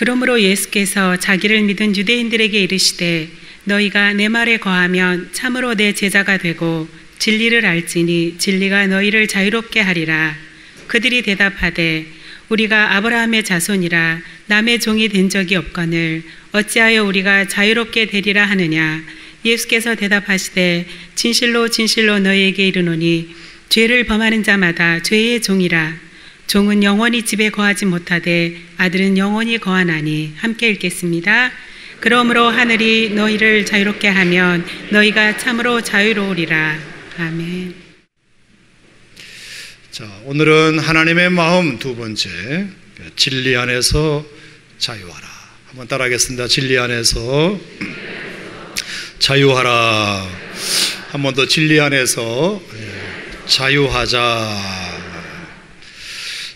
그러므로 예수께서 자기를 믿은 유대인들에게 이르시되 너희가 내 말에 거하면 참으로 내 제자가 되고 진리를 알지니 진리가 너희를 자유롭게 하리라. 그들이 대답하되 우리가 아브라함의 자손이라 남의 종이 된 적이 없거늘 어찌하여 우리가 자유롭게 되리라 하느냐. 예수께서 대답하시되 진실로 진실로 너희에게 이르노니 죄를 범하는 자마다 죄의 종이라. 종은 영원히 집에 거하지 못하되 아들은 영원히 거하나니. 함께 읽겠습니다. 그러므로 하늘이 너희를 자유롭게 하면 너희가 참으로 자유로우리라. 아멘. 자, 오늘은 하나님의 마음 두 번째, 진리 안에서 자유하라. 한번 따라하겠습니다. 진리 안에서 자유하라. 한 번 더 진리 안에서 자유하자.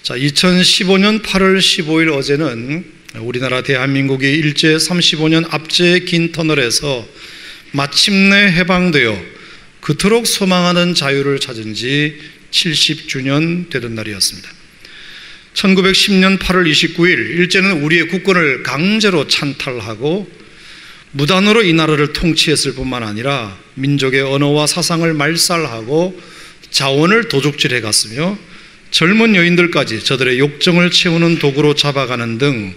자, 2015년 8월 15일 어제는 우리나라 대한민국이 일제 35년 압제의 긴 터널에서 마침내 해방되어 그토록 소망하는 자유를 찾은 지 70주년 되던 날이었습니다. 1910년 8월 29일 일제는 우리의 국권을 강제로 찬탈하고 무단으로 이 나라를 통치했을 뿐만 아니라 민족의 언어와 사상을 말살하고 자원을 도둑질해 갔으며 젊은 여인들까지 저들의 욕정을 채우는 도구로 잡아가는 등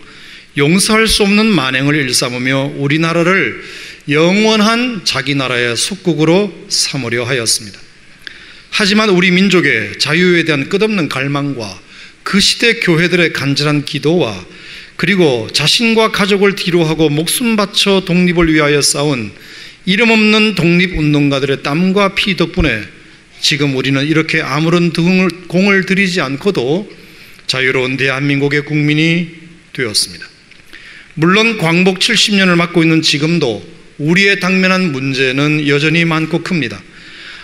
용서할 수 없는 만행을 일삼으며 우리나라를 영원한 자기 나라의 속국으로 삼으려 하였습니다. 하지만 우리 민족의 자유에 대한 끝없는 갈망과 그 시대 교회들의 간절한 기도와 그리고 자신과 가족을 뒤로하고 목숨 바쳐 독립을 위하여 싸운 이름 없는 독립운동가들의 땀과 피 덕분에 지금 우리는 이렇게 아무런 공을 들이지 않고도 자유로운 대한민국의 국민이 되었습니다. 물론 광복 70년을 맞고 있는 지금도 우리의 당면한 문제는 여전히 많고 큽니다.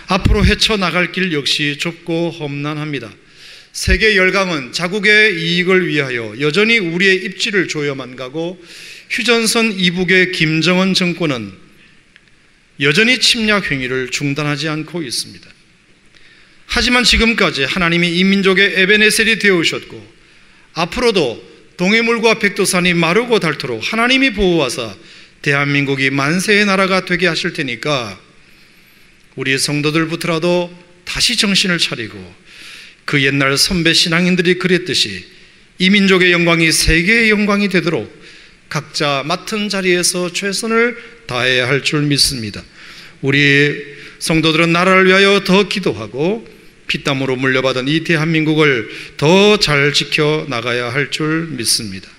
앞으로 헤쳐나갈 길 역시 좁고 험난합니다. 세계 열강은 자국의 이익을 위하여 여전히 우리의 입지를 조여만 가고 휴전선 이북의 김정은 정권은 여전히 침략 행위를 중단하지 않고 있습니다. 하지만 지금까지 하나님이 이 민족의 에베네셀이 되어오셨고 앞으로도 동해물과 백두산이 마르고 닳도록 하나님이 보호하사 대한민국이 만세의 나라가 되게 하실 테니까 우리 성도들부터라도 다시 정신을 차리고 그 옛날 선배 신앙인들이 그랬듯이 이 민족의 영광이 세계의 영광이 되도록 각자 맡은 자리에서 최선을 다해야 할 줄 믿습니다. 우리 성도들은 나라를 위하여 더 기도하고 피땀으로 물려받은 이 대한민국을 더 잘 지켜나가야 할 줄 믿습니다.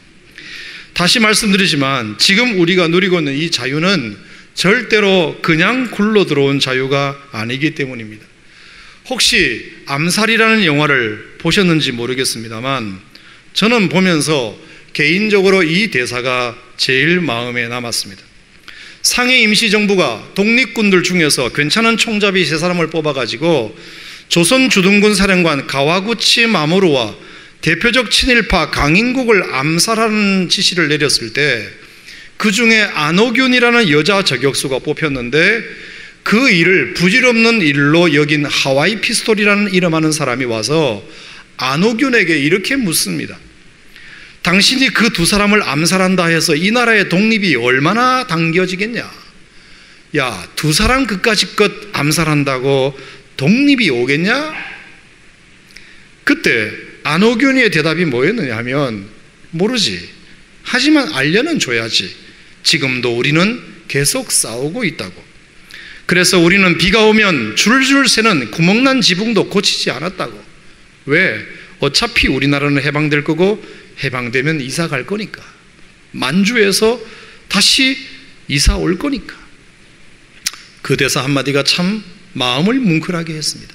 다시 말씀드리지만 지금 우리가 누리고 있는 이 자유는 절대로 그냥 굴러 들어온 자유가 아니기 때문입니다. 혹시 암살이라는 영화를 보셨는지 모르겠습니다만 저는 보면서 개인적으로 이 대사가 제일 마음에 남았습니다. 상해 임시정부가 독립군들 중에서 괜찮은 총잡이 3사람을 뽑아가지고 조선 주둔군 사령관 가와구치 마모루와 대표적 친일파 강인국을 암살하는 지시를 내렸을 때 그 중에 안옥균이라는 여자 저격수가 뽑혔는데 그 일을 부질없는 일로 여긴 하와이 피스톨이라는 이름하는 사람이 와서 안옥균에게 이렇게 묻습니다. 당신이 그 2사람을 암살한다 해서 이 나라의 독립이 얼마나 당겨지겠냐? 야, 2사람 그까짓 것 암살한다고 독립이 오겠냐? 그때 안옥균의 대답이 뭐였느냐 하면 모르지. 하지만 알려는 줘야지. 지금도 우리는 계속 싸우고 있다고. 그래서 우리는 비가 오면 줄줄 새는 구멍난 지붕도 고치지 않았다고. 왜? 어차피 우리나라는 해방될 거고 해방되면 이사 갈 거니까. 만주에서 다시 이사 올 거니까. 그 대사 한마디가 참 마음을 뭉클하게 했습니다.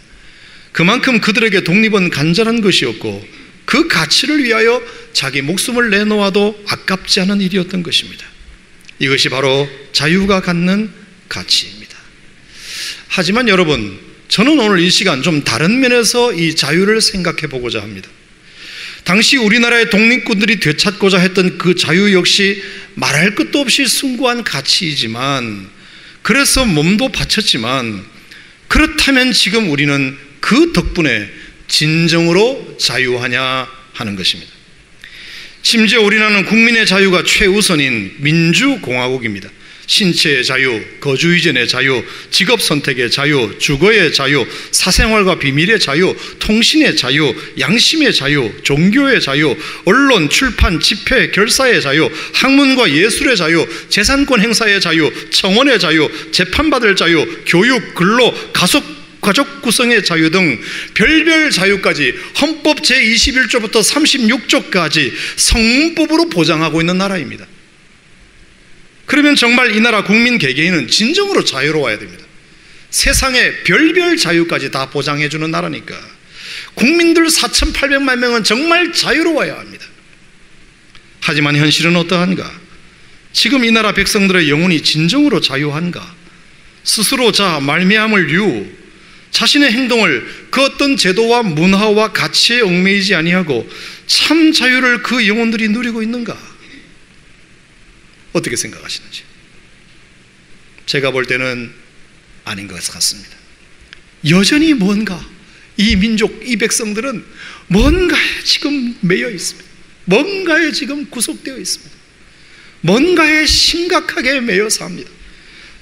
그만큼 그들에게 독립은 간절한 것이었고 그 가치를 위하여 자기 목숨을 내놓아도 아깝지 않은 일이었던 것입니다. 이것이 바로 자유가 갖는 가치입니다. 하지만 여러분, 저는 오늘 이 시간 좀 다른 면에서 이 자유를 생각해 보고자 합니다. 당시 우리나라의 독립군들이 되찾고자 했던 그 자유 역시 말할 것도 없이 숭고한 가치이지만, 그래서 몸도 바쳤지만, 그렇다면 지금 우리는 그 덕분에 진정으로 자유하냐 하는 것입니다. 심지어 우리나라는 국민의 자유가 최우선인 민주공화국입니다. 신체의 자유, 거주 이전의 자유, 직업 선택의 자유, 주거의 자유, 사생활과 비밀의 자유, 통신의 자유, 양심의 자유, 종교의 자유, 언론, 출판, 집회, 결사의 자유, 학문과 예술의 자유, 재산권 행사의 자유, 청원의 자유, 재판받을 자유, 교육, 근로, 가족 구성의 자유 등 별별 자유까지 헌법 제21조부터 36조까지 성문법으로 보장하고 있는 나라입니다. 그러면 정말 이 나라 국민 개개인은 진정으로 자유로워야 됩니다. 세상의 별별 자유까지 다 보장해주는 나라니까 국민들 4,800만 명은 정말 자유로워야 합니다. 하지만 현실은 어떠한가? 지금 이 나라 백성들의 영혼이 진정으로 자유한가? 스스로 말미암을 이유, 자신의 행동을 그 어떤 제도와 문화와 가치에 얽매이지 아니하고 참 자유를 그 영혼들이 누리고 있는가? 어떻게 생각하시는지? 제가 볼 때는 아닌 것 같습니다. 여전히 뭔가 이 민족, 이 백성들은 뭔가에 지금 매여 있습니다. 뭔가에 지금 구속되어 있습니다. 뭔가에 심각하게 매여 삽니다.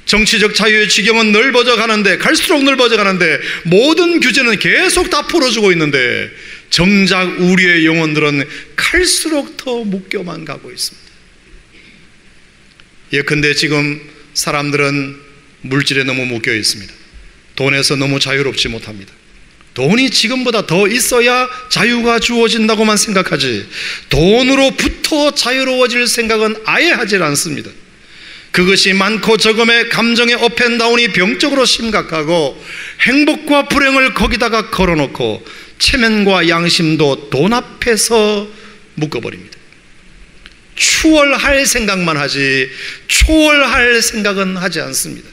정치적 자유의 지경은 넓어져 가는데, 갈수록 넓어져 가는데, 모든 규제는 계속 다 풀어주고 있는데 정작 우리의 영혼들은 갈수록 더 묶여만 가고 있습니다. 예컨대 지금 사람들은 물질에 너무 묶여 있습니다. 돈에서 너무 자유롭지 못합니다. 돈이 지금보다 더 있어야 자유가 주어진다고만 생각하지 돈으로부터 자유로워질 생각은 아예 하질 않습니다. 그것이 많고 적음의 감정의 업앤다운이 병적으로 심각하고 행복과 불행을 거기다가 걸어놓고 체면과 양심도 돈 앞에서 묶어버립니다. 추월할 생각만 하지 초월할 생각은 하지 않습니다.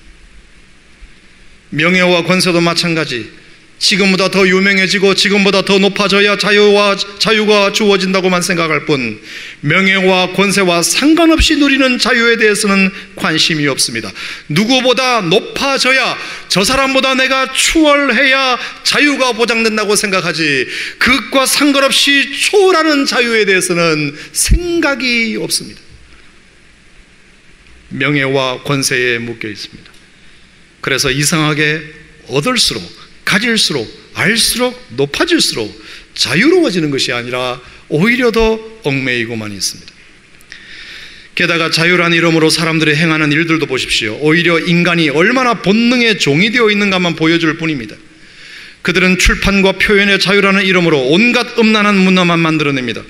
명예와 권세도 마찬가지. 지금보다 더 유명해지고 지금보다 더 높아져야 자유가 주어진다고만 생각할 뿐 명예와 권세와 상관없이 누리는 자유에 대해서는 관심이 없습니다. 누구보다 높아져야, 저 사람보다 내가 추월해야 자유가 보장된다고 생각하지 그것과 상관없이 초월하는 자유에 대해서는 생각이 없습니다. 명예와 권세에 묶여 있습니다. 그래서 이상하게 얻을수록, 가질수록, 알수록, 높아질수록 자유로워지는 것이 아니라 오히려 더 얽매이고만 있습니다. 게다가 자유란 이름으로 사람들이 행하는 일들도 보십시오. 오히려 인간이 얼마나 본능의 종이 되어 있는가만 보여줄 뿐입니다. 그들은 출판과 표현의 자유라는 이름으로 온갖 음란한 문화만 만들어냅니다.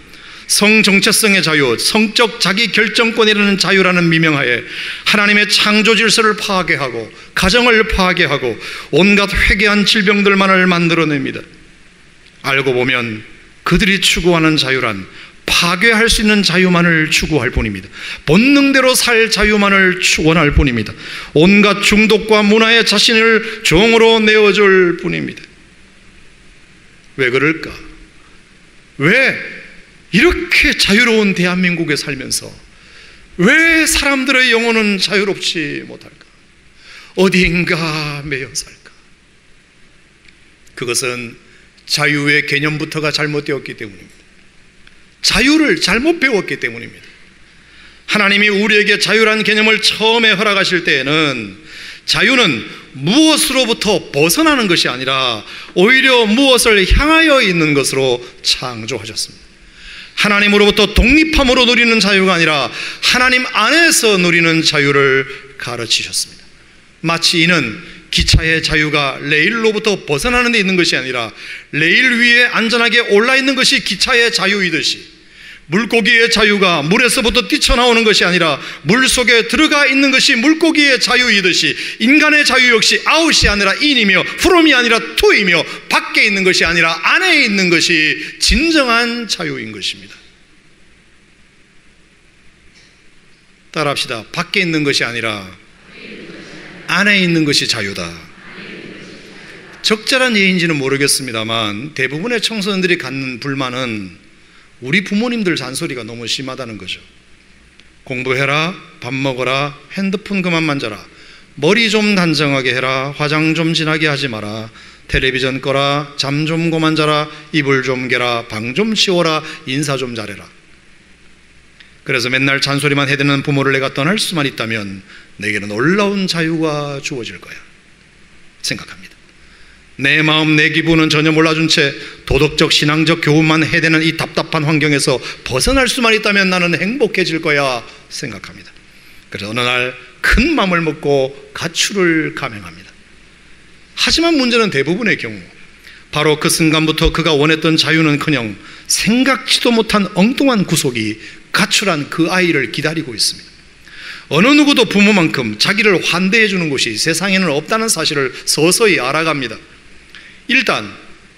성정체성의 자유, 성적 자기 결정권이라는 자유라는 미명하에 하나님의 창조 질서를 파괴하고 가정을 파괴하고 온갖 회개한 질병들만을 만들어냅니다. 알고 보면 그들이 추구하는 자유란 파괴할 수 있는 자유만을 추구할 뿐입니다. 본능대로 살 자유만을 원할 뿐입니다. 온갖 중독과 문화에 자신을 종으로 내어줄 뿐입니다. 왜 그럴까? 왜 이렇게 자유로운 대한민국에 살면서 왜 사람들의 영혼은 자유롭지 못할까? 어디인가 매여 살까? 그것은 자유의 개념부터가 잘못되었기 때문입니다. 자유를 잘못 배웠기 때문입니다. 하나님이 우리에게 자유란 개념을 처음에 허락하실 때에는 자유는 무엇으로부터 벗어나는 것이 아니라 오히려 무엇을 향하여 있는 것으로 창조하셨습니다. 하나님으로부터 독립함으로 누리는 자유가 아니라 하나님 안에서 누리는 자유를 가르치셨습니다. 마치 이는 기차의 자유가 레일로부터 벗어나는 데 있는 것이 아니라 레일 위에 안전하게 올라있는 것이 기차의 자유이듯이 물고기의 자유가 물에서부터 뛰쳐나오는 것이 아니라 물속에 들어가 있는 것이 물고기의 자유이듯이 인간의 자유 역시 아웃이 아니라 인이며 프롬이 아니라 투이며 밖에 있는 것이 아니라 안에 있는 것이 진정한 자유인 것입니다. 따라합시다. 밖에 있는 것이 아니라 안에 있는 것이 자유다. 적절한 예인지는 모르겠습니다만 대부분의 청소년들이 갖는 불만은 우리 부모님들 잔소리가 너무 심하다는 거죠. 공부해라, 밥 먹어라, 핸드폰 그만 만져라, 머리 좀 단정하게 해라, 화장 좀 진하게 하지 마라, 텔레비전 꺼라, 잠 좀 그만 자라, 이불 좀 개라, 방 좀 치워라, 인사 좀 잘해라. 그래서 맨날 잔소리만 해대는 부모를 내가 떠날 수만 있다면 내게는 놀라운 자유가 주어질 거야 생각합니다. 내 마음, 내 기분은 전혀 몰라준 채 도덕적, 신앙적 교훈만 해대는 이 답답한 환경에서 벗어날 수만 있다면 나는 행복해질 거야 생각합니다. 그래서 어느 날 큰 맘을 먹고 가출을 감행합니다. 하지만 문제는 대부분의 경우 바로 그 순간부터 그가 원했던 자유는커녕 생각지도 못한 엉뚱한 구속이 가출한 그 아이를 기다리고 있습니다. 어느 누구도 부모만큼 자기를 환대해 주는 곳이 세상에는 없다는 사실을 서서히 알아갑니다. 일단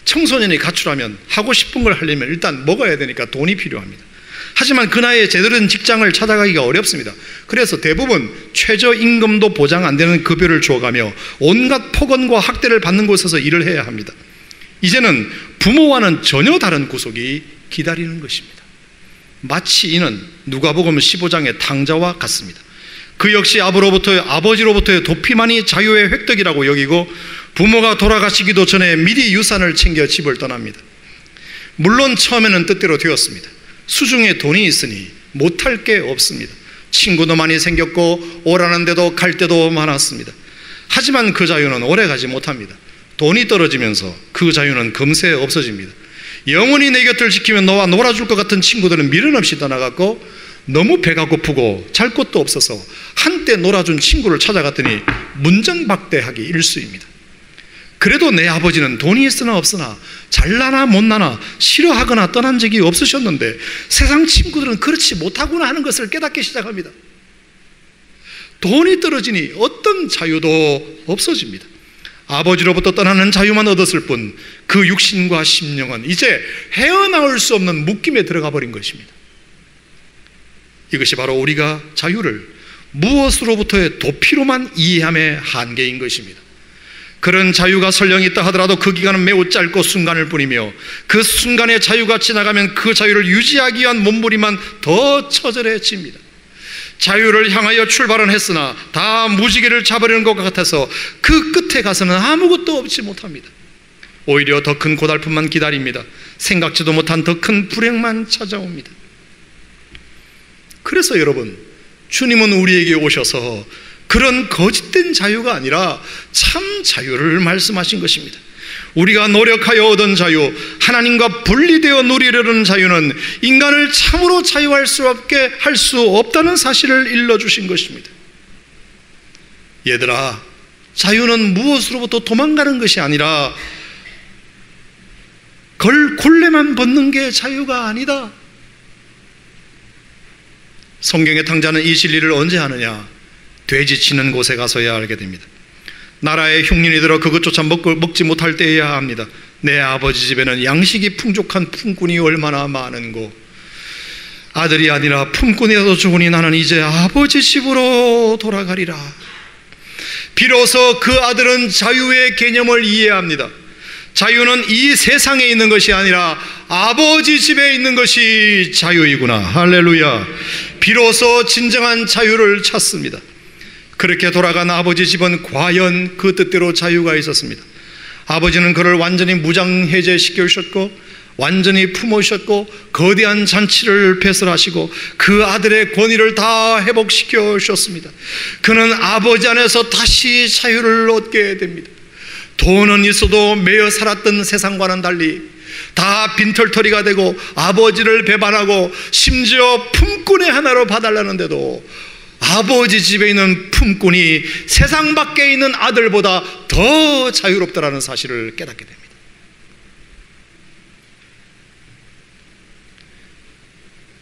청소년이 가출하면 하고 싶은 걸 하려면 일단 먹어야 되니까 돈이 필요합니다. 하지만 그 나이에 제대로 된 직장을 찾아가기가 어렵습니다. 그래서 대부분 최저임금도 보장 안 되는 급여를 주어가며 온갖 폭언과 학대를 받는 곳에서 일을 해야 합니다. 이제는 부모와는 전혀 다른 구속이 기다리는 것입니다. 마치 이는 누가복음 15장의 탕자와 같습니다. 그 역시 아버지로부터의 도피만이 자유의 획득이라고 여기고 부모가 돌아가시기도 전에 미리 유산을 챙겨 집을 떠납니다. 물론 처음에는 뜻대로 되었습니다. 수중에 돈이 있으니 못할 게 없습니다. 친구도 많이 생겼고 오라는 데도 갈 데도 많았습니다. 하지만 그 자유는 오래 가지 못합니다. 돈이 떨어지면서 그 자유는 금세 없어집니다. 영원히 내 곁을 지키면 너와 놀아줄 것 같은 친구들은 미련 없이 떠나갔고 너무 배가 고프고 잘 곳도 없어서 한때 놀아준 친구를 찾아갔더니 문전박대하기 일쑤입니다. 그래도 내 아버지는 돈이 있으나 없으나 잘나나 못나나 싫어하거나 떠난 적이 없으셨는데 세상 친구들은 그렇지 못하구나 하는 것을 깨닫기 시작합니다. 돈이 떨어지니 어떤 자유도 없어집니다. 아버지로부터 떠나는 자유만 얻었을 뿐 그 육신과 심령은 이제 헤어나올 수 없는 묶임에 들어가 버린 것입니다. 이것이 바로 우리가 자유를 무엇으로부터의 도피로만 이해함의 한계인 것입니다. 그런 자유가 설령 있다 하더라도 그 기간은 매우 짧고 순간일 뿐이며 그 순간의 자유가 지나가면 그 자유를 유지하기 위한 몸부림만 더 처절해집니다. 자유를 향하여 출발은 했으나 다 무지개를 잡으려는 것 같아서 그 끝에 가서는 아무것도 얻지 못합니다. 오히려 더 큰 고달픔만 기다립니다. 생각지도 못한 더 큰 불행만 찾아옵니다. 그래서 여러분, 주님은 우리에게 오셔서 그런 거짓된 자유가 아니라 참 자유를 말씀하신 것입니다. 우리가 노력하여 얻은 자유, 하나님과 분리되어 누리려는 자유는 인간을 참으로 자유할 수 없게 할 수 없다는 사실을 일러주신 것입니다. 얘들아, 자유는 무엇으로부터 도망가는 것이 아니라 굴레만 벗는 게 자유가 아니다. 성경의 탕자는 이 진리를 언제 하느냐? 돼지 치는 곳에 가서야 알게 됩니다. 나라의 흉년이 들어 그것조차 먹지 못할 때여야 합니다. 내 아버지 집에는 양식이 풍족한 품꾼이 얼마나 많은고. 아들이 아니라 품꾼이라도 좋으니 나는 이제 아버지 집으로 돌아가리라. 비로소 그 아들은 자유의 개념을 이해합니다. 자유는 이 세상에 있는 것이 아니라 아버지 집에 있는 것이 자유이구나. 할렐루야. 비로소 진정한 자유를 찾습니다. 그렇게 돌아간 아버지 집은 과연 그 뜻대로 자유가 있었습니다. 아버지는 그를 완전히 무장해제시켜 주셨고 완전히 품으셨고 거대한 잔치를 배설하시고 그 아들의 권위를 다 회복시켜 주셨습니다. 그는 아버지 안에서 다시 자유를 얻게 됩니다. 돈은 있어도 매여 살았던 세상과는 달리 다 빈털터리가 되고 아버지를 배반하고 심지어 품꾼의 하나로 봐달라는데도 아버지 집에 있는 품꾼이 세상 밖에 있는 아들보다 더 자유롭다라는 사실을 깨닫게 됩니다.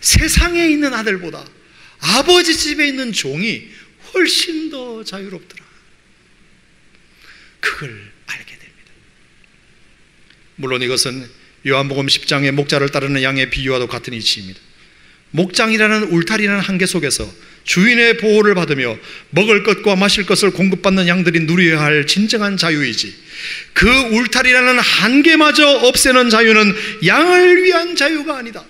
세상에 있는 아들보다 아버지 집에 있는 종이 훨씬 더 자유롭더라. 그걸 알게 됩니다. 물론 이것은 요한복음 10장의 목자를 따르는 양의 비유와도 같은 이치입니다. 목장이라는 울타리라는 한계 속에서 주인의 보호를 받으며 먹을 것과 마실 것을 공급받는 양들이 누려야 할 진정한 자유이지, 그 울타리라는 한계마저 없애는 자유는 양을 위한 자유가 아니다.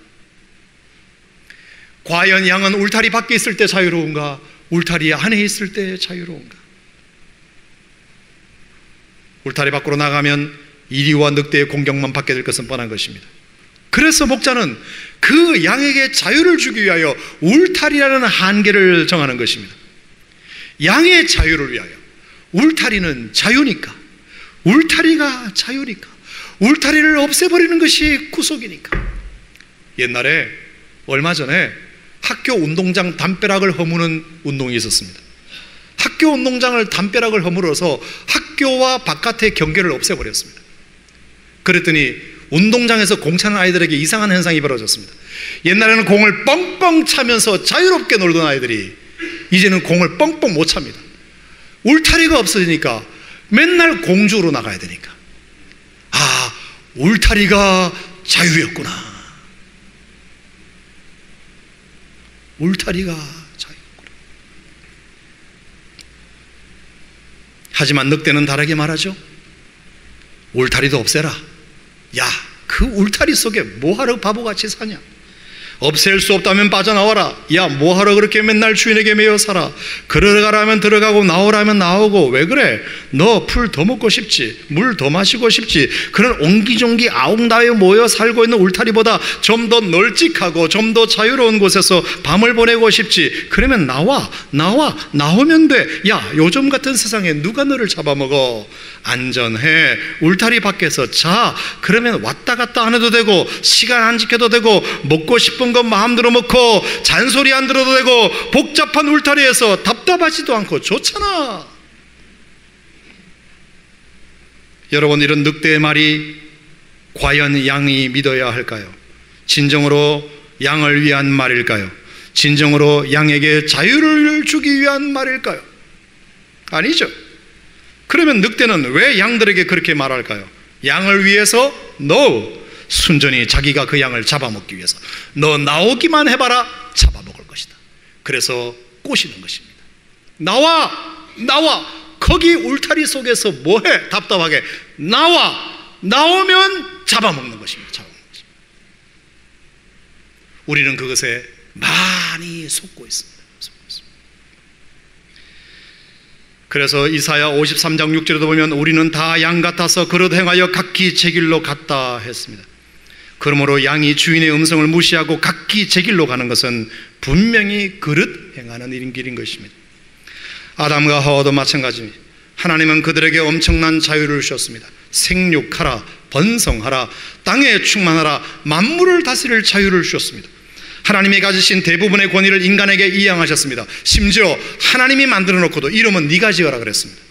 과연 양은 울타리 밖에 있을 때 자유로운가? 울타리 안에 있을 때 자유로운가? 울타리 밖으로 나가면 이리와 늑대의 공격만 받게 될 것은 뻔한 것입니다. 그래서 목자는 그 양에게 자유를 주기 위하여 울타리라는 한계를 정하는 것입니다. 양의 자유를 위하여. 울타리는 자유니까. 울타리가 자유니까. 울타리를 없애버리는 것이 구속이니까. 옛날에 얼마 전에 학교 운동장 담벼락을 허무는 운동이 있었습니다. 학교 운동장을 담벼락을 허물어서 학교와 바깥의 경계를 없애버렸습니다. 그랬더니 운동장에서 공 차는 아이들에게 이상한 현상이 벌어졌습니다. 옛날에는 공을 뻥뻥 차면서 자유롭게 놀던 아이들이 이제는 공을 뻥뻥 못 찹니다. 울타리가 없어지니까 맨날 공주로 나가야 되니까. 아, 울타리가 자유였구나. 울타리가 자유였구나. 하지만 늑대는 다르게 말하죠. 울타리도 없애라. 야, 그 울타리 속에 뭐하러 바보같이 사냐? 없앨 수 없다면 빠져나와라. 야, 뭐하러 그렇게 맨날 주인에게 매여 살아? 들어가라면 들어가고 나오라면 나오고. 왜 그래? 너 풀 더 먹고 싶지? 물 더 마시고 싶지? 그런 옹기종기 아웅다에 모여 살고 있는 울타리보다 좀 더 널찍하고 좀 더 자유로운 곳에서 밤을 보내고 싶지? 그러면 나오면 돼. 야, 요즘 같은 세상에 누가 너를 잡아먹어? 안전해. 울타리 밖에서 자. 그러면 왔다 갔다 안 해도 되고 시간 안 지켜도 되고 먹고 싶은 것 마음대로 먹고 잔소리 안 들어도 되고 복잡한 울타리에서 답답하지도 않고 좋잖아. 여러분, 이런 늑대의 말이 과연 양이 믿어야 할까요? 진정으로 양을 위한 말일까요? 진정으로 양에게 자유를 주기 위한 말일까요? 아니죠. 그러면 늑대는 왜 양들에게 그렇게 말할까요? 양을 위해서? No. 순전히 자기가 그 양을 잡아먹기 위해서. 너 나오기만 해봐라. 잡아먹을 것이다. 그래서 꼬시는 것입니다. 나와. 거기 울타리 속에서 뭐해? 답답하게. 나오면 잡아먹는 것입니다. 우리는 그것에 많이 속고 있습니다. 그래서 이사야 53장 6절에도 보면 우리는 다 양 같아서 그릇 행하여 각기 제 길로 갔다 했습니다. 그러므로 양이 주인의 음성을 무시하고 각기 제 길로 가는 것은 분명히 그릇 행하는 길인 것입니다. 아담과 하와도 마찬가지입니다. 하나님은 그들에게 엄청난 자유를 주셨습니다. 생육하라, 번성하라, 땅에 충만하라, 만물을 다스릴 자유를 주셨습니다. 하나님이 가지신 대부분의 권위를 인간에게 이양하셨습니다. 심지어 하나님이 만들어 놓고도 이름은 네가 지어라 그랬습니다.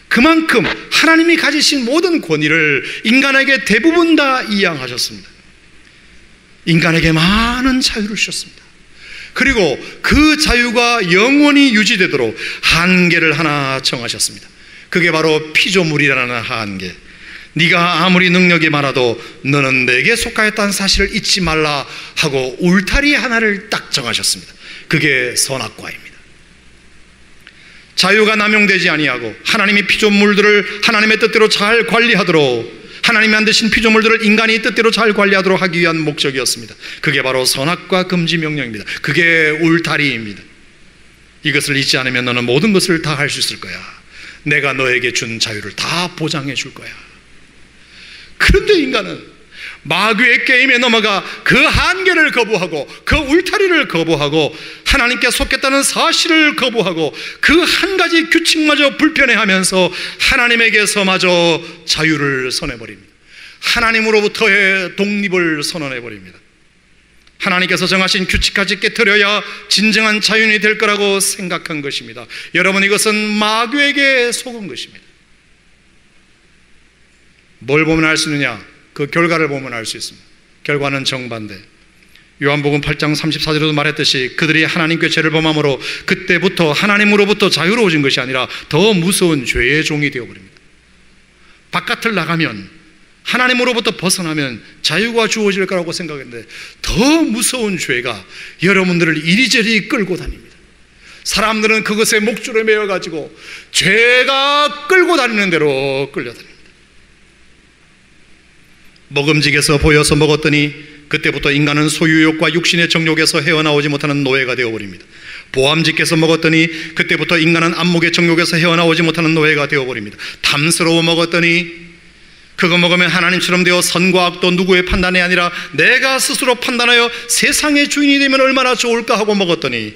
그만큼 하나님이 가지신 모든 권위를 인간에게 대부분 다 이양하셨습니다. 인간에게 많은 자유를 주셨습니다. 그리고 그 자유가 영원히 유지되도록 한계를 하나 정하셨습니다. 그게 바로 피조물이라는 한계. 네가 아무리 능력이 많아도 너는 내게 속하였다는 사실을 잊지 말라 하고 울타리 하나를 딱 정하셨습니다. 그게 선악과입니다. 자유가 남용되지 아니하고 하나님이 피조물들을 하나님의 뜻대로 잘 관리하도록, 하나님이 만드신 피조물들을 인간이 뜻대로 잘 관리하도록 하기 위한 목적이었습니다. 그게 바로 선악과 금지 명령입니다. 그게 울타리입니다. 이것을 잊지 않으면 너는 모든 것을 다 할 수 있을 거야. 내가 너에게 준 자유를 다 보장해 줄 거야. 그런데 인간은 마귀의 게임에 넘어가 그 한계를 거부하고 그 울타리를 거부하고 하나님께 속겠다는 사실을 거부하고 그 한 가지 규칙마저 불편해하면서 하나님에게서마저 자유를 선해버립니다. 하나님으로부터의 독립을 선언해버립니다. 하나님께서 정하신 규칙까지 깨트려야 진정한 자유인이 될 거라고 생각한 것입니다. 여러분, 이것은 마귀에게 속은 것입니다. 뭘 보면 알 수 있느냐? 그 결과를 보면 알 수 있습니다. 결과는 정반대. 요한복음 8장 34절에도 말했듯이 그들이 하나님께 죄를 범함으로 그때부터 하나님으로부터 자유로워진 것이 아니라 더 무서운 죄의 종이 되어버립니다. 바깥을 나가면, 하나님으로부터 벗어나면 자유가 주어질 거라고 생각했는데 더 무서운 죄가 여러분들을 이리저리 끌고 다닙니다. 사람들은 그것에 목줄을 매어가지고 죄가 끌고 다니는 대로 끌려다닙니다. 먹음직에서 보여서 먹었더니 그때부터 인간은 소유욕과 육신의 정욕에서 헤어나오지 못하는 노예가 되어버립니다. 보암직에서 먹었더니 그때부터 인간은 안목의 정욕에서 헤어나오지 못하는 노예가 되어버립니다. 탐스러워 먹었더니 그거 먹으면 하나님처럼 되어 선과 악도 누구의 판단이 아니라 내가 스스로 판단하여 세상의 주인이 되면 얼마나 좋을까 하고 먹었더니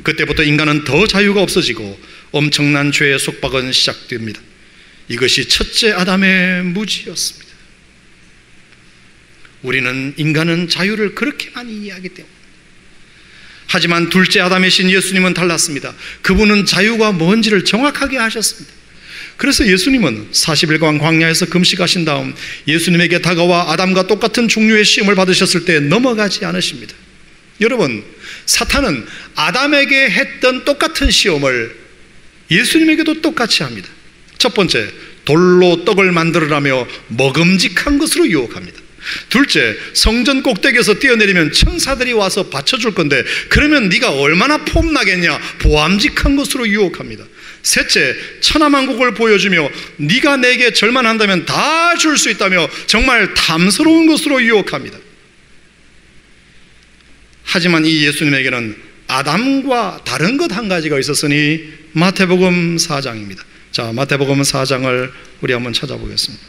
그때부터 인간은 더 자유가 없어지고 엄청난 죄의 속박은 시작됩니다. 이것이 첫째 아담의 무지였습니다. 우리는 인간은 자유를 그렇게 많이 이해하기 때문에. 하지만 둘째 아담이신 예수님은 달랐습니다. 그분은 자유가 뭔지를 정확하게 아셨습니다. 그래서 예수님은 40일간 광야에서 금식하신 다음 예수님에게 다가와 아담과 똑같은 종류의 시험을 받으셨을 때 넘어가지 않으십니다. 여러분, 사탄은 아담에게 했던 똑같은 시험을 예수님에게도 똑같이 합니다. 첫 번째, 돌로 떡을 만들으라며 먹음직한 것으로 유혹합니다. 둘째, 성전 꼭대기에서 뛰어내리면 천사들이 와서 받쳐줄 건데 그러면 네가 얼마나 폼나겠냐, 보암직한 것으로 유혹합니다. 셋째, 천하만국을 보여주며 네가 내게 절만 한다면 다 줄 수 있다며 정말 탐스러운 것으로 유혹합니다. 하지만 이 예수님에게는 아담과 다른 것 한 가지가 있었으니 마태복음 4장입니다. 자, 마태복음 4장을 우리 한번 찾아보겠습니다.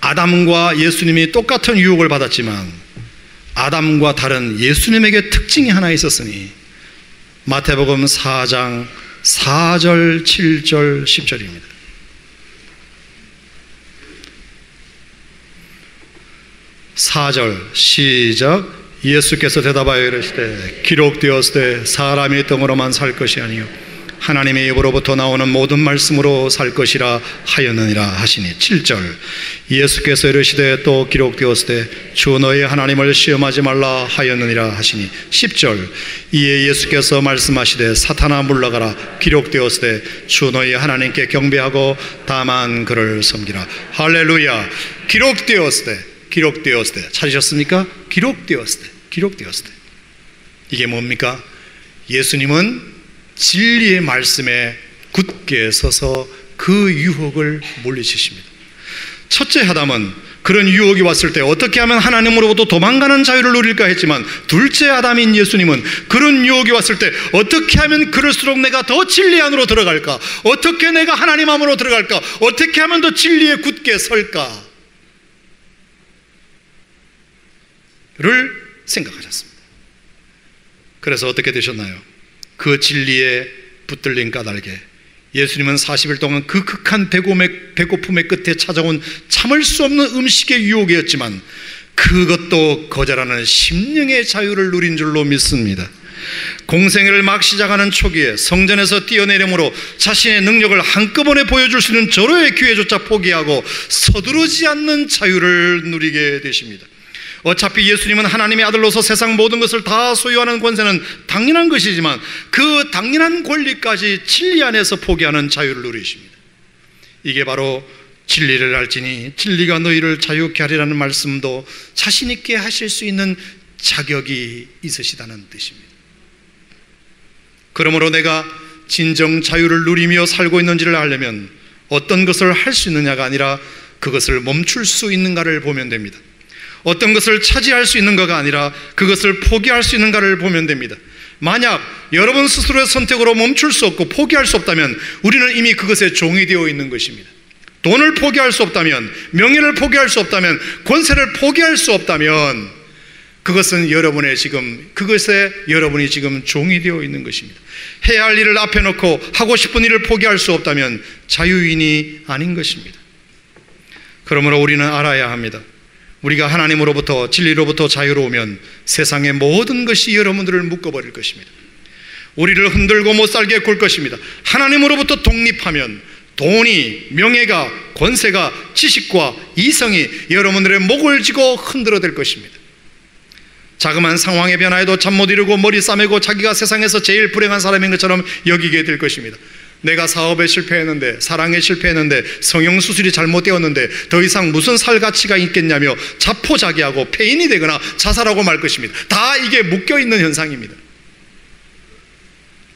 아담과 예수님이 똑같은 유혹을 받았지만 아담과 다른 예수님에게 특징이 하나 있었으니 마태복음 4장 4절, 7절, 10절입니다. (4절) 시작. 예수께서 대답하여 이르시되 기록되었으되 사람이 떡으로만 살 것이 아니요 하나님의 입으로부터 나오는 모든 말씀으로 살 것이라 하였느니라 하시니. 7절. 예수께서 이르시되 또 기록되었으되 주 너희 하나님을 시험하지 말라 하였느니라 하시니. 10절. 이에 예수께서 말씀하시되 사탄아 물러가라 기록되었으되 주 너희 하나님께 경배하고 다만 그를 섬기라. 할렐루야. 기록되었으되 찾으셨습니까? 기록되었으되 이게 뭡니까? 예수님은 진리의 말씀에 굳게 서서 그 유혹을 물리치십니다. 첫째 아담은 그런 유혹이 왔을 때 어떻게 하면 하나님으로부터 도망가는 자유를 누릴까 했지만 둘째 아담인 예수님은 그런 유혹이 왔을 때 어떻게 하면 그럴수록 내가 더 진리 안으로 들어갈까, 어떻게 내가 하나님 안으로 들어갈까, 어떻게 하면 더 진리에 굳게 설까 를 생각하셨습니다. 그래서 어떻게 되셨나요? 그 진리에 붙들린 까닭에 예수님은 40일 동안 그 극한 배고픔의 끝에 찾아온 참을 수 없는 음식의 유혹이었지만 그것도 거절하는 심령의 자유를 누린 줄로 믿습니다. 공생애를 막 시작하는 초기에 성전에서 뛰어내림으로 자신의 능력을 한꺼번에 보여줄 수 있는 절호의 기회조차 포기하고 서두르지 않는 자유를 누리게 되십니다. 어차피 예수님은 하나님의 아들로서 세상 모든 것을 다 소유하는 권세는 당연한 것이지만 그 당연한 권리까지 진리 안에서 포기하는 자유를 누리십니다. 이게 바로 진리를 알지니 진리가 너희를 자유케 하리라는 말씀도 자신 있게 하실 수 있는 자격이 있으시다는 뜻입니다. 그러므로 내가 진정 자유를 누리며 살고 있는지를 알려면 어떤 것을 할 수 있느냐가 아니라 그것을 멈출 수 있는가를 보면 됩니다. 어떤 것을 차지할 수 있는가가 아니라 그것을 포기할 수 있는가를 보면 됩니다. 만약 여러분 스스로의 선택으로 멈출 수 없고 포기할 수 없다면 우리는 이미 그것에 종이 되어 있는 것입니다. 돈을 포기할 수 없다면, 명예를 포기할 수 없다면, 권세를 포기할 수 없다면 그것은 그것에 여러분이 지금 종이 되어 있는 것입니다. 해야 할 일을 앞에 놓고 하고 싶은 일을 포기할 수 없다면 자유인이 아닌 것입니다. 그러므로 우리는 알아야 합니다. 우리가 하나님으로부터 진리로부터 자유로우면 세상의 모든 것이 여러분들을 묶어버릴 것입니다. 우리를 흔들고 못 살게 굴 것입니다. 하나님으로부터 독립하면 돈이, 명예가, 권세가, 지식과 이성이 여러분들의 목을 쥐고 흔들어댈 것입니다. 자그마한 상황의 변화에도 잠 못 이루고 머리 싸매고 자기가 세상에서 제일 불행한 사람인 것처럼 여기게 될 것입니다. 내가 사업에 실패했는데, 사랑에 실패했는데, 성형수술이 잘못되었는데 더 이상 무슨 살 가치가 있겠냐며 자포자기하고 폐인이 되거나 자살하고 말 것입니다. 다 이게 묶여있는 현상입니다.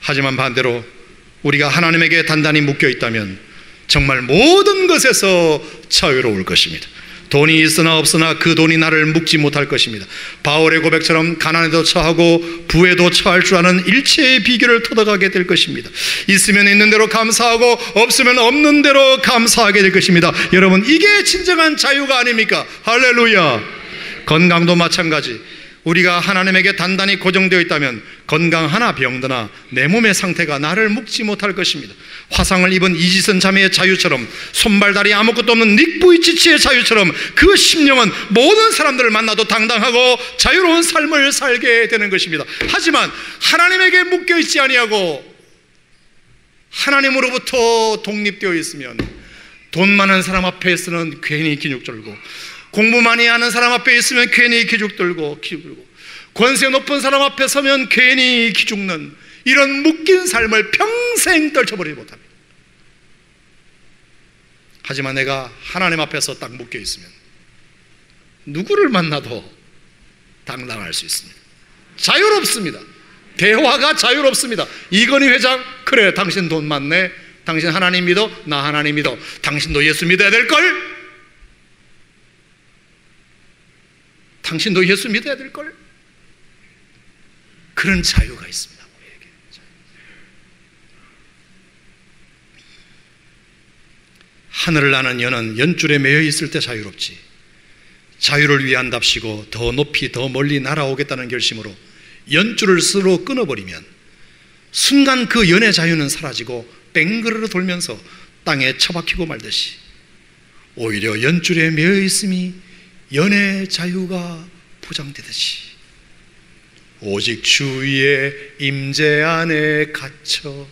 하지만 반대로 우리가 하나님에게 단단히 묶여있다면 정말 모든 것에서 자유로울 것입니다. 돈이 있으나 없으나 그 돈이 나를 묶지 못할 것입니다. 바울의 고백처럼 가난에도 처하고 부에도 처할 줄 아는 일체의 비결을 터득하게 될 것입니다. 있으면 있는 대로 감사하고 없으면 없는 대로 감사하게 될 것입니다. 여러분, 이게 진정한 자유가 아닙니까? 할렐루야. 건강도 마찬가지. 우리가 하나님에게 단단히 고정되어 있다면 건강하나 병드나 내 몸의 상태가 나를 묶지 못할 것입니다. 화상을 입은 이지선 자매의 자유처럼, 손발다리 아무것도 없는 닉 부이치치의 자유처럼 그 심령은 모든 사람들을 만나도 당당하고 자유로운 삶을 살게 되는 것입니다. 하지만 하나님에게 묶여 있지 아니하고 하나님으로부터 독립되어 있으면 돈 많은 사람 앞에서는 괜히 기죽들고, 공부 많이 하는 사람 앞에 있으면 괜히 기죽들고, 권세 높은 사람 앞에 서면 괜히 기죽는 이런 묶인 삶을 평생 떨쳐버리지 못합니다. 하지만 내가 하나님 앞에서 딱 묶여 있으면 누구를 만나도 당당할 수 있습니다. 자유롭습니다. 대화가 자유롭습니다. 이건희 회장, 그래 당신 돈 많네, 당신 하나님 믿어, 나 하나님 믿어, 당신도 예수 믿어야 될걸, 당신도 예수 믿어야 될걸. 그런 자유가 있습니다. 우리에게. 하늘을 나는 연은 연줄에 매여 있을 때 자유롭지, 자유를 위한답시고 더 높이 더 멀리 날아오겠다는 결심으로 연줄을 스스로 끊어버리면 순간 그 연의 자유는 사라지고 뺑그르르 돌면서 땅에 처박히고 말듯이 오히려 연줄에 매여 있음이 연의 자유가 보장되듯이 오직 주의 임재 안에 갇혀,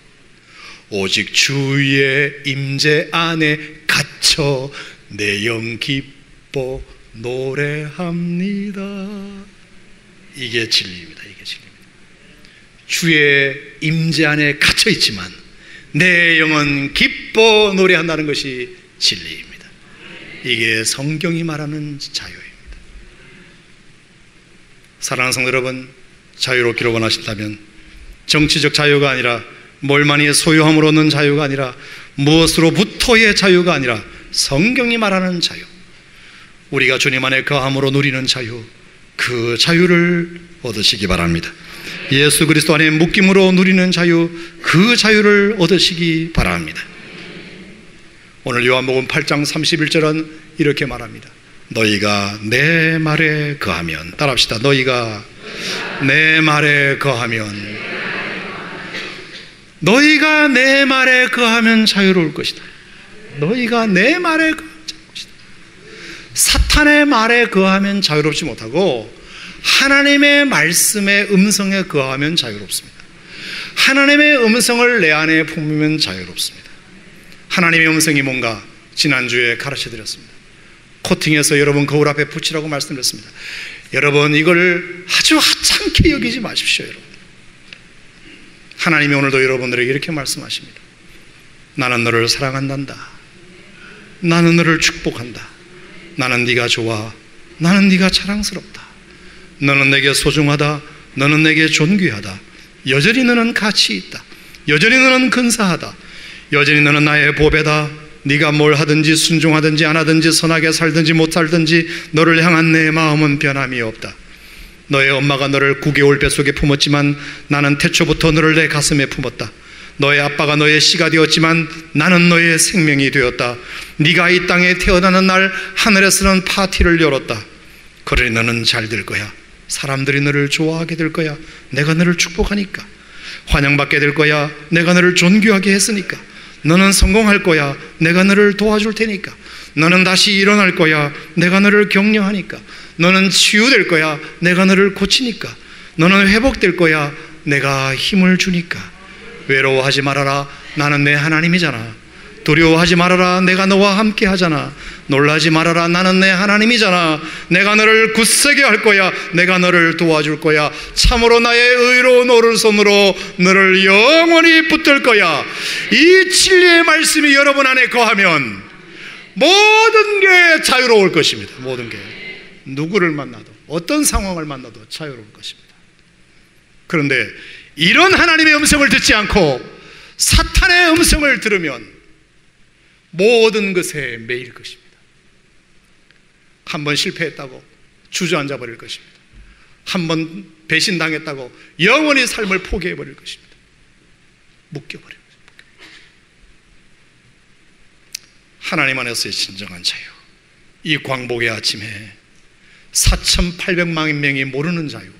오직 주의 임재 안에 갇혀 내 영 기뻐 노래합니다. 이게 진리입니다. 이게 진리입니다. 주의 임재 안에 갇혀 있지만 내 영은 기뻐 노래한다는 것이 진리입니다. 이게 성경이 말하는 자유입니다. 사랑하는 성도 여러분, 자유롭기를 원하신다면 정치적 자유가 아니라 뭘 많이 소유함으로 얻는 자유가 아니라 무엇으로부터의 자유가 아니라 성경이 말하는 자유, 우리가 주님 안에 거함으로 누리는 자유, 그 자유를 얻으시기 바랍니다. 예수 그리스도 안에 묶임으로 누리는 자유, 그 자유를 얻으시기 바랍니다. 오늘 요한복음 8장 31절은 이렇게 말합니다. 너희가 내 말에 거하면, 따라합시다. 너희가 내 말에 거하면, 너희가 내 말에 거하면 자유로울 것이다. 너희가 내 말에 거하면 자유로울 것이다. 사탄의 말에 거하면 자유롭지 못하고 하나님의 말씀의 음성에 거하면 자유롭습니다. 하나님의 음성을 내 안에 품으면 자유롭습니다. 하나님의 음성이 뭔가 지난주에 가르쳐드렸습니다. 코팅해서 여러분 거울 앞에 붙이라고 말씀드렸습니다. 여러분 이걸 아주 하찮게 여기지 마십시오. 여러분, 하나님이 오늘도 여러분들에게 이렇게 말씀하십니다. 나는 너를 사랑한단다. 나는 너를 축복한다. 나는 네가 좋아. 나는 네가 자랑스럽다. 너는 내게 소중하다. 너는 내게 존귀하다. 여전히 너는 가치 있다. 여전히 너는 근사하다. 여전히 너는 나의 보배다. 네가 뭘 하든지 순종하든지 안 하든지 선하게 살든지 못 살든지 너를 향한 내 마음은 변함이 없다. 너의 엄마가 너를 9개월 뱃속에 품었지만 나는 태초부터 너를 내 가슴에 품었다. 너의 아빠가 너의 씨가 되었지만 나는 너의 생명이 되었다. 네가 이 땅에 태어나는 날 하늘에서는 파티를 열었다. 그러니 너는 잘 될 거야. 사람들이 너를 좋아하게 될 거야. 내가 너를 축복하니까. 환영받게 될 거야. 내가 너를 존귀하게 했으니까. 너는 성공할 거야. 내가 너를 도와줄 테니까. 너는 다시 일어날 거야. 내가 너를 격려하니까. 너는 치유될 거야. 내가 너를 고치니까. 너는 회복될 거야. 내가 힘을 주니까. 외로워하지 말아라. 나는 내 하나님이잖아. 두려워하지 말아라. 내가 너와 함께 하잖아. 놀라지 말아라. 나는 내 하나님이잖아. 내가 너를 굳세게 할 거야. 내가 너를 도와줄 거야. 참으로 나의 의로운 오른손으로 너를 영원히 붙들 거야. 이 진리의 말씀이 여러분 안에 거하면 모든 게 자유로울 것입니다. 모든 게. 누구를 만나도 어떤 상황을 만나도 자유로울 것입니다. 그런데 이런 하나님의 음성을 듣지 않고 사탄의 음성을 들으면 모든 것에 매일 것입니다. 한 번 실패했다고 주저앉아 버릴 것입니다. 한 번 배신당했다고 영원히 삶을 포기해 버릴 것입니다. 묶여버려요. 하나님 안에서의 진정한 자유, 이 광복의 아침에 4,800만 명이 모르는 자유,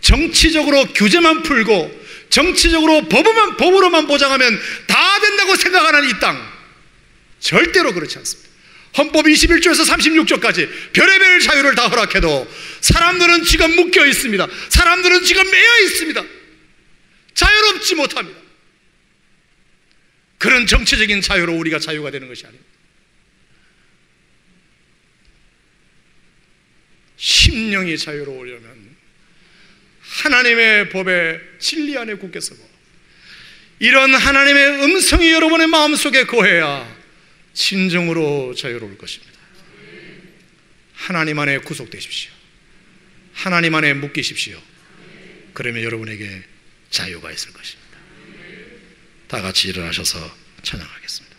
정치적으로 규제만 풀고 정치적으로 법으로만 보장하면 다 된다고 생각하는 이 땅, 절대로 그렇지 않습니다. 헌법 21조에서 36조까지 별의별 자유를 다 허락해도 사람들은 지금 묶여 있습니다. 사람들은 지금 매여 있습니다. 자유롭지 못합니다. 그런 정치적인 자유로 우리가 자유가 되는 것이 아닙니다. 심령이 자유로우려면 하나님의 법에 진리 안에 굳게 서고 이런 하나님의 음성이 여러분의 마음속에 거해야 진정으로 자유로울 것입니다. 하나님 안에 구속되십시오. 하나님 안에 묶이십시오. 그러면 여러분에게 자유가 있을 것입니다. 다 같이 일어나셔서 찬양하겠습니다.